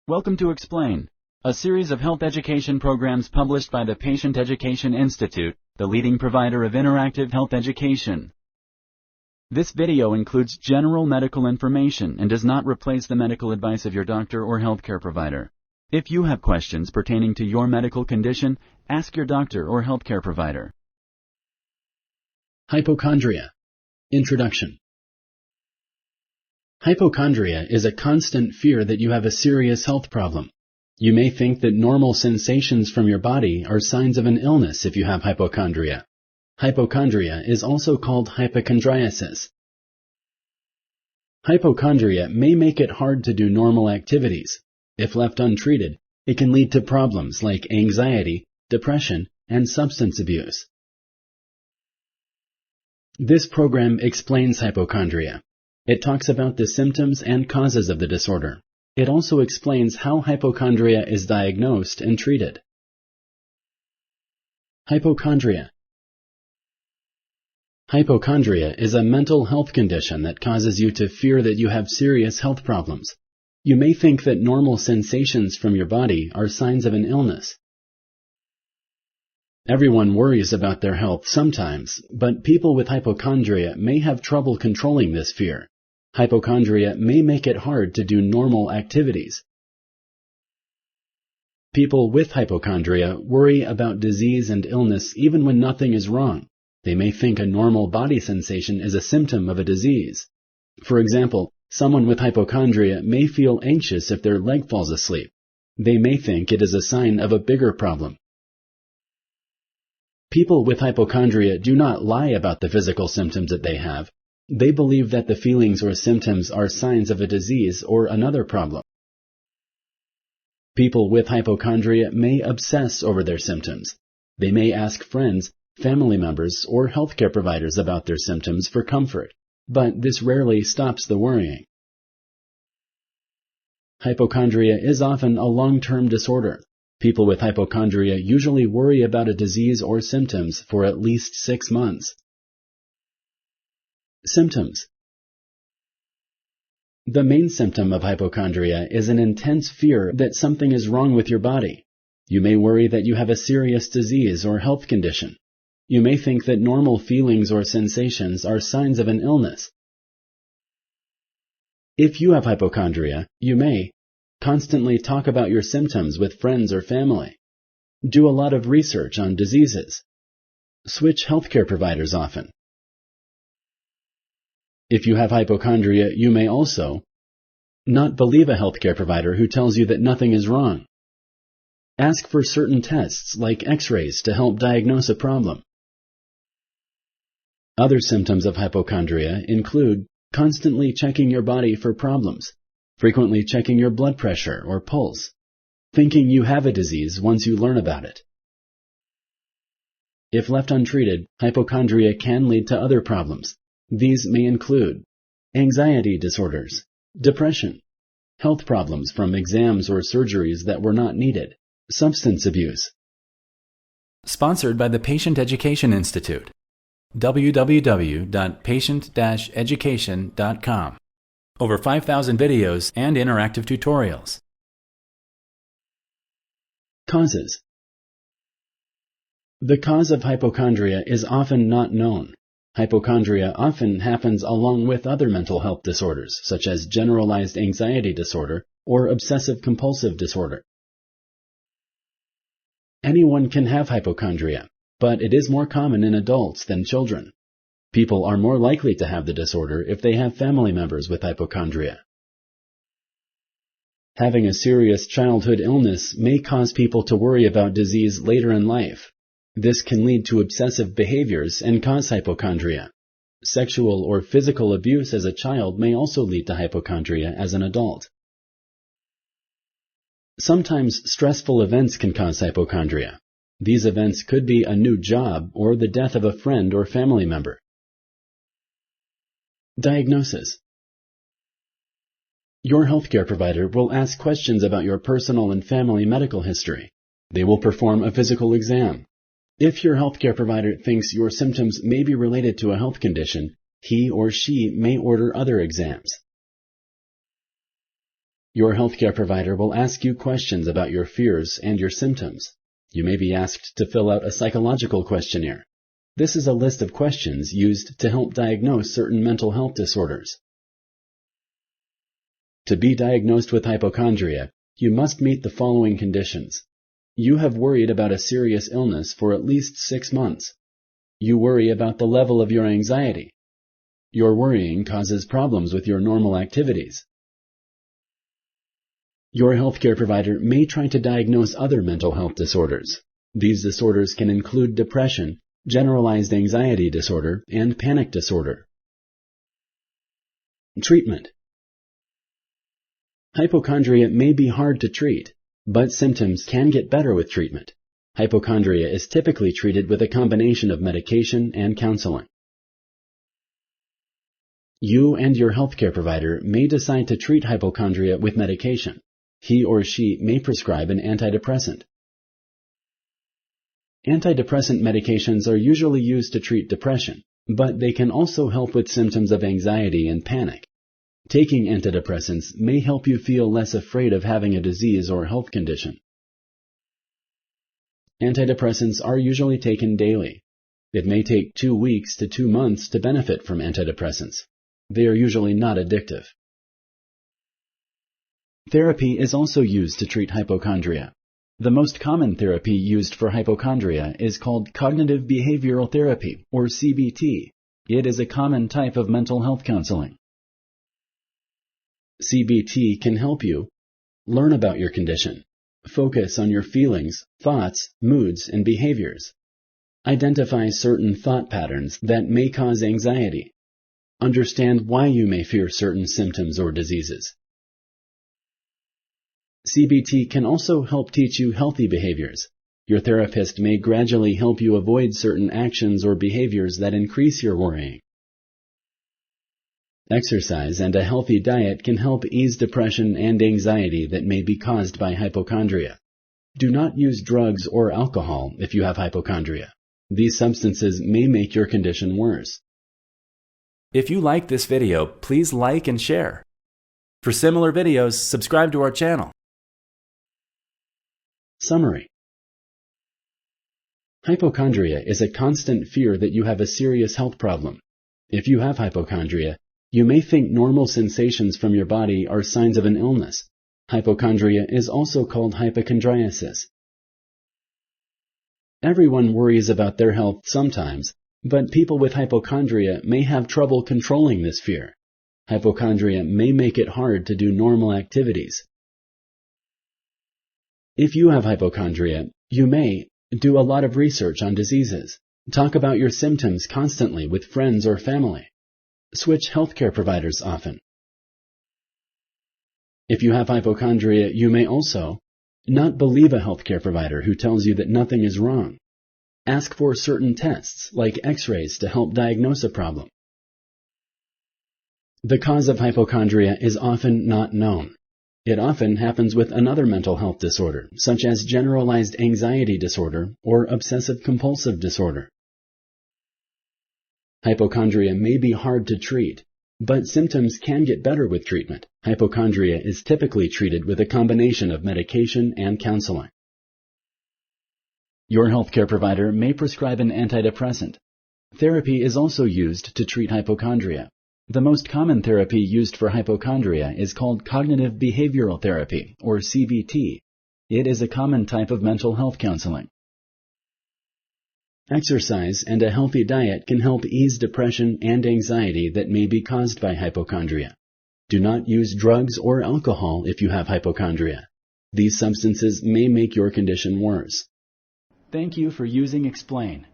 Welcome to Explain, a series of health education programs published by the Patient Education Institute, the leading provider of interactive health education. This video includes general medical information and does not replace the medical advice of your doctor or healthcare provider. If you have questions pertaining to your medical condition, ask your doctor or healthcare provider. Hypochondria. Introduction. Hypochondria is a constant fear that you have a serious health problem. You may think that normal sensations from your body are signs of an illness if you have hypochondria. Hypochondria is also called hypochondriasis. Hypochondria may make it hard to do normal activities. If left untreated, it can lead to problems like anxiety, depression, and substance abuse. This program explains hypochondria. It talks about the symptoms and causes of the disorder. It also explains how hypochondria is diagnosed and treated. Hypochondria. Hypochondria is a mental health condition that causes you to fear that you have serious health problems. You may think that normal sensations from your body are signs of an illness. Everyone worries about their health sometimes, but people with hypochondria may have trouble controlling this fear. Hypochondria may make it hard to do normal activities. People with hypochondria worry about disease and illness even when nothing is wrong. They may think a normal body sensation is a symptom of a disease. For example, someone with hypochondria may feel anxious if their leg falls asleep. They may think it is a sign of a bigger problem. People with hypochondria do not lie about the physical symptoms that they have. They believe that the feelings or symptoms are signs of a disease or another problem. People with hypochondria may obsess over their symptoms. They may ask friends, family members, or healthcare providers about their symptoms for comfort, but this rarely stops the worrying. Hypochondria is often a long-term disorder. People with hypochondria usually worry about a disease or symptoms for at least 6 months. Symptoms. The main symptom of hypochondria is an intense fear that something is wrong with your body. You may worry that you have a serious disease or health condition. You may think that normal feelings or sensations are signs of an illness. If you have hypochondria, you may constantly talk about your symptoms with friends or family. Do a lot of research on diseases. Switch healthcare providers often. If you have hypochondria, you may also not believe a healthcare provider who tells you that nothing is wrong. Ask for certain tests like X-rays to help diagnose a problem. Other symptoms of hypochondria include constantly checking your body for problems, frequently checking your blood pressure or pulse, thinking you have a disease once you learn about it. If left untreated, hypochondria can lead to other problems. These may include anxiety disorders, depression, health problems from exams or surgeries that were not needed, substance abuse. Sponsored by the Patient Education Institute. www.patient-education.com. Over 5,000 videos and interactive tutorials. Causes. The cause of hypochondria is often not known. Hypochondria often happens along with other mental health disorders, such as generalized anxiety disorder or obsessive-compulsive disorder. Anyone can have hypochondria, but it is more common in adults than children. People are more likely to have the disorder if they have family members with hypochondria. Having a serious childhood illness may cause people to worry about disease later in life. This can lead to obsessive behaviors and cause hypochondria. Sexual or physical abuse as a child may also lead to hypochondria as an adult. Sometimes stressful events can cause hypochondria. These events could be a new job or the death of a friend or family member. Diagnosis. Your healthcare provider will ask questions about your personal and family medical history. They will perform a physical exam. If your healthcare provider thinks your symptoms may be related to a health condition, He or she may order other exams. Your healthcare provider will ask you questions about your fears and your symptoms. You may be asked to fill out a psychological questionnaire. This is a list of questions used to help diagnose certain mental health disorders. To be diagnosed with hypochondria, you must meet the following conditions. You have worried about a serious illness for at least 6 months. You worry about the level of your anxiety. Your worrying causes problems with your normal activities. Your healthcare provider may try to diagnose other mental health disorders. These disorders can include depression, generalized anxiety disorder, and panic disorder. Treatment. Hypochondria may be hard to treat, but symptoms can get better with treatment. Hypochondria is typically treated with a combination of medication and counseling. You and your healthcare provider may decide to treat hypochondria with medication. He or she may prescribe an antidepressant. Antidepressant medications are usually used to treat depression, but they can also help with symptoms of anxiety and panic. Taking antidepressants may help you feel less afraid of having a disease or health condition. Antidepressants are usually taken daily. It may take 2 weeks to 2 months to benefit from antidepressants. They are usually not addictive. Therapy is also used to treat hypochondria. The most common therapy used for hypochondria is called cognitive behavioral therapy, or CBT. It is a common type of mental health counseling. CBT can help you learn about your condition, focus on your feelings, thoughts, moods, and behaviors, identify certain thought patterns that may cause anxiety, understand why you may fear certain symptoms or diseases. CBT can also help teach you healthy behaviors. Your therapist may gradually help you avoid certain actions or behaviors that increase your worrying. Exercise and a healthy diet can help ease depression and anxiety that may be caused by hypochondria. Do not use drugs or alcohol if you have hypochondria. These substances may make your condition worse. If you like this video, please like and share. For similar videos, subscribe to our channel. Summary. Hypochondria is a constant fear that you have a serious health problem. If you have hypochondria, you may think normal sensations from your body are signs of an illness. Hypochondria is also called hypochondriasis. Everyone worries about their health sometimes, but people with hypochondria may have trouble controlling this fear. Hypochondria may make it hard to do normal activities. If you have hypochondria, you may do a lot of research on diseases. Talk about your symptoms constantly with friends or family. Switch healthcare providers often. If you have hypochondria, you may also not believe a healthcare provider who tells you that nothing is wrong. Ask for certain tests, like X-rays, to help diagnose a problem. The cause of hypochondria is often not known. It often happens with another mental health disorder, such as generalized anxiety disorder or obsessive-compulsive disorder. Hypochondria may be hard to treat, but symptoms can get better with treatment. Hypochondria is typically treated with a combination of medication and counseling. Your healthcare provider may prescribe an antidepressant. Therapy is also used to treat hypochondria. The most common therapy used for hypochondria is called cognitive behavioral therapy, or CBT. It is a common type of mental health counseling. Exercise and a healthy diet can help ease depression and anxiety that may be caused by hypochondria. Do not use drugs or alcohol if you have hypochondria. These substances may make your condition worse. Thank you for using Explain.